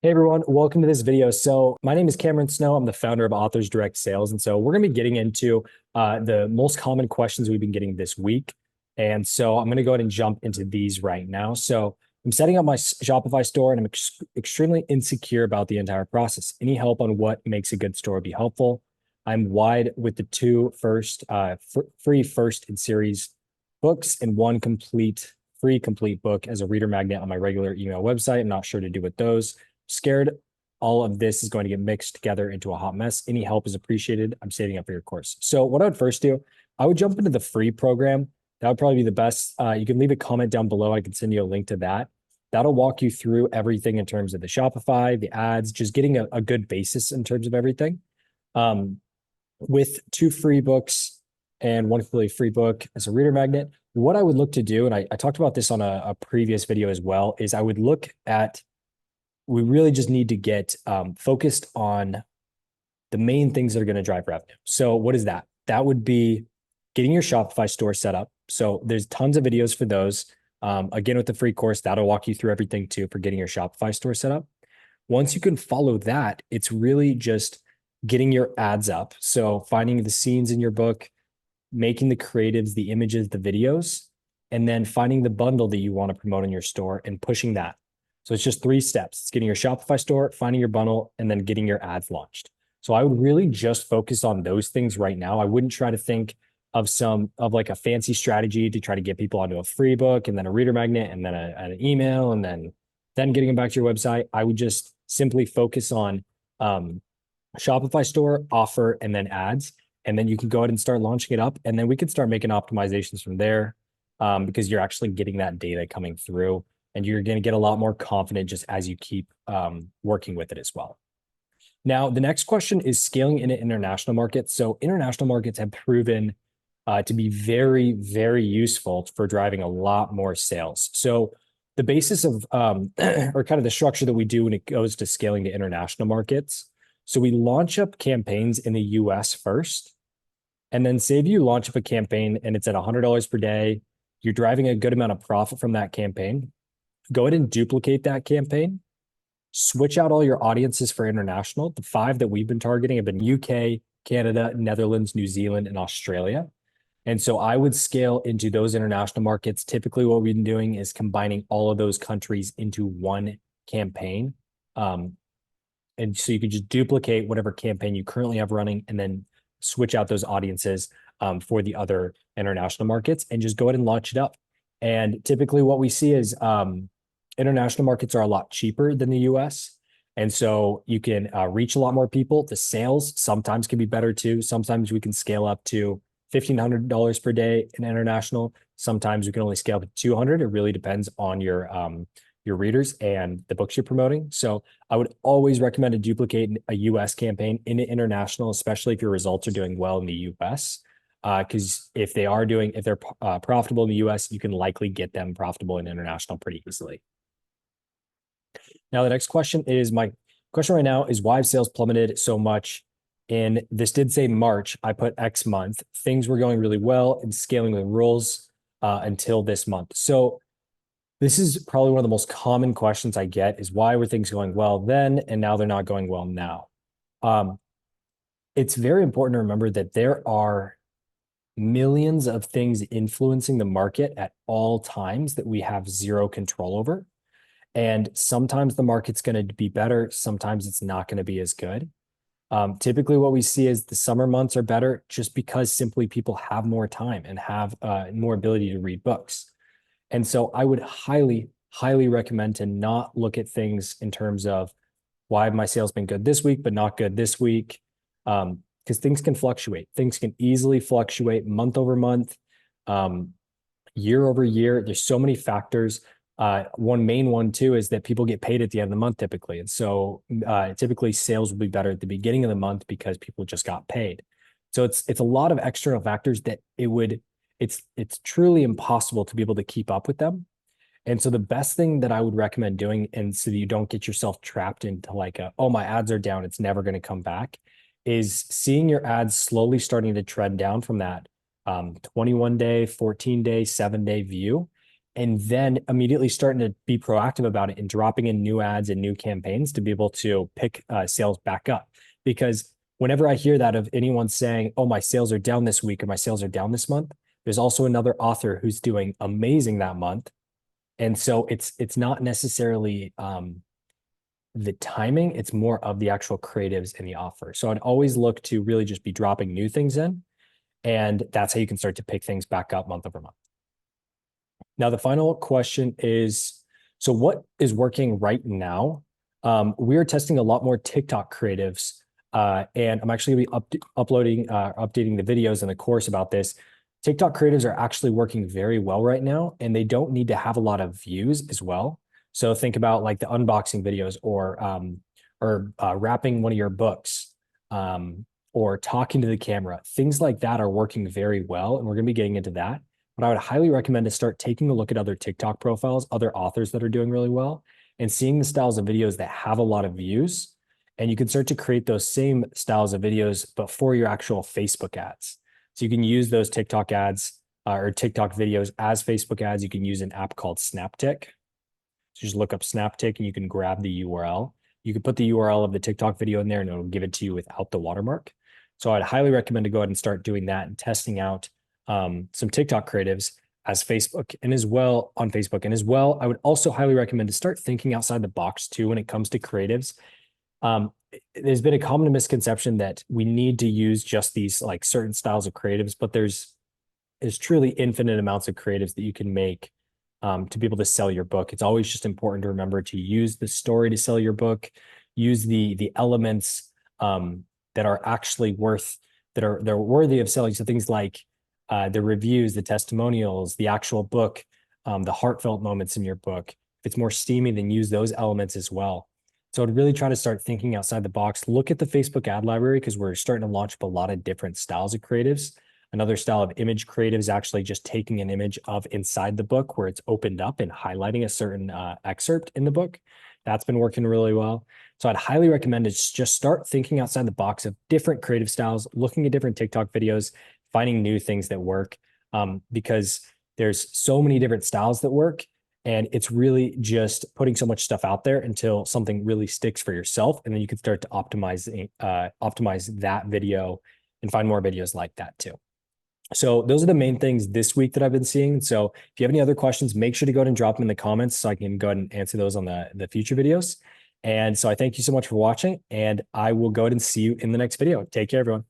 Hey everyone, welcome to this video. So my name is Cameron Snow. I'm the founder of Authors Direct Sales. And so we're going to be getting into the most common questions we've been getting this week. And so I'm going to go ahead and jump into these right now. So I'm setting up my Shopify store and I'm extremely insecure about the entire process. Any help on what makes a good store would be helpful. I'm wide with the two free first in series books and one free complete book as a reader magnet on my regular email website. I'm not sure to do with those. Scared all of this is going to get mixed together into a hot mess. Any help is appreciated. I'm saving up for your course. So what I would first do, I would jump into the free program. That would probably be the best. You can leave a comment down below. I can send you a link to that. That'll walk you through everything in terms of the Shopify, the ads, just getting a good basis in terms of everything. With two free books and one completely free book as a reader magnet, what I would look to do, and I talked about this on a previous video as well, is I would look at we really just need to get focused on the main things that are going to drive revenue. So what is that? That would be getting your Shopify store set up. So there's tons of videos for those. Again, with the free course, that'll walk you through everything too for getting your Shopify store set up. Once you can follow that, it's really just getting your ads up. So finding the scenes in your book, making the creatives, the images, the videos, and then finding the bundle that you want to promote in your store and pushing that. So it's just 3 steps. It's getting your Shopify store, finding your bundle, and then getting your ads launched. So I would really just focus on those things right now. I wouldn't try to think of like a fancy strategy to try to get people onto a free book and then a reader magnet and then an email and then getting them back to your website. I would just simply focus on Shopify store, offer, and then ads. And then you can go ahead and start launching it up. And then we can start making optimizations from there because you're actually getting that data coming through. And you're going to get a lot more confident just as you keep working with it as well. Now, the next question is scaling into international markets. So international markets have proven to be very, very useful for driving a lot more sales. So the basis of, or kind of the structure that we do when it goes to scaling to international markets. So we launch up campaigns in the US first. And then say if you launch up a campaign and it's at $100 per day, you're driving a good amount of profit from that campaign. Go ahead and duplicate that campaign, switch out all your audiences for international. The 5 that we've been targeting have been UK, Canada, Netherlands, New Zealand, and Australia. And so I would scale into those international markets. Typically what we've been doing is combining all of those countries into one campaign. And so you could just duplicate whatever campaign you currently have running and then switch out those audiences for the other international markets and just go ahead and launch it up. And typically what we see is international markets are a lot cheaper than the US. And so you can reach a lot more people. The sales sometimes can be better too. Sometimes we can scale up to $1,500 per day in international. Sometimes we can only scale up to $200. It really depends on your readers and the books you're promoting. So I would always recommend to duplicate a US campaign into international, especially if your results are doing well in the US. Because if they're profitable in the US, you can likely get them profitable in international pretty easily. Now, the next question is my question right now is why have sales plummeted so much? And this did say March. I put X month. Things were going really well and scaling with rules until this month. So this is probably one of the most common questions I get is why were things going well then and now they're not going well now? It's very important to remember that there are millions of things influencing the market at all times that we have zero control over. And sometimes the market's going to be better. Sometimes it's not going to be as good. Typically what we see is the summer months are better just because simply people have more time and have more ability to read books. And so I would highly, highly recommend to not look at things in terms of why have my sales been good this week, but not good this week. Because things can fluctuate. Things can easily fluctuate month over month, year over year. There's so many factors. One main one too is that people get paid at the end of the month typically. And so typically sales will be better at the beginning of the month because people just got paid. So it's a lot of external factors that it's truly impossible to be able to keep up with them. And so the best thing that I would recommend doing, and so that you don't get yourself trapped into like oh, my ads are down, it's never going to come back, is seeing your ads slowly starting to trend down from that 21-day, 14-day, 7-day view and then immediately starting to be proactive about it and dropping in new ads and new campaigns to be able to pick sales back up. Because whenever I hear that of anyone saying, oh, my sales are down this week or my sales are down this month, there's also another author who's doing amazing that month. And so it's not necessarily the timing, it's more of the actual creatives in the offer. So I'd always look to really just be dropping new things in. And that's how you can start to pick things back up month over month. Now, the final question is, so what is working right now? We're testing a lot more TikTok creatives, and I'm actually going to be updating the videos in the course about this. TikTok creatives are actually working very well right now, and they don't need to have a lot of views as well. So think about like the unboxing videos or wrapping one of your books, or talking to the camera. Things like that are working very well, and we're going to be getting into that. But I would highly recommend to start taking a look at other TikTok profiles, other authors that are doing really well, and seeing the styles of videos that have a lot of views. And you can start to create those same styles of videos, but for your actual Facebook ads. So you can use those TikTok ads or TikTok videos as Facebook ads. You can use an app called SnapTik. So just look up SnapTik and you can grab the URL. You can put the URL of the TikTok video in there and it'll give it to you without the watermark. So I'd highly recommend to go ahead and start doing that and testing out some TikTok creatives as Facebook and as well on Facebook. And as well, I would also highly recommend to start thinking outside the box too when it comes to creatives. There's been a common misconception that we need to use just these like certain styles of creatives, but there's truly infinite amounts of creatives that you can make to be able to sell your book. It's always just important to remember to use the story to sell your book, use the elements that are actually they're worthy of selling. So things like the reviews, the testimonials, the actual book, the heartfelt moments in your book. If it's more steamy, then use those elements as well. So I'd really try to start thinking outside the box. Look at the Facebook ad library because we're starting to launch up a lot of different styles of creatives. Another style of image creative is actually just taking an image of inside the book where it's opened up and highlighting a certain excerpt in the book. That's been working really well. So I'd highly recommend it just start thinking outside the box of different creative styles, looking at different TikTok videos, finding new things that work, because there's so many different styles that work. And it's really just putting so much stuff out there until something really sticks for yourself. And then you can start to optimize that video and find more videos like that too. So those are the main things this week that I've been seeing. So if you have any other questions, make sure to go ahead and drop them in the comments so I can go ahead and answer those on the future videos. And so I thank you so much for watching, and I will go ahead and see you in the next video. Take care, everyone.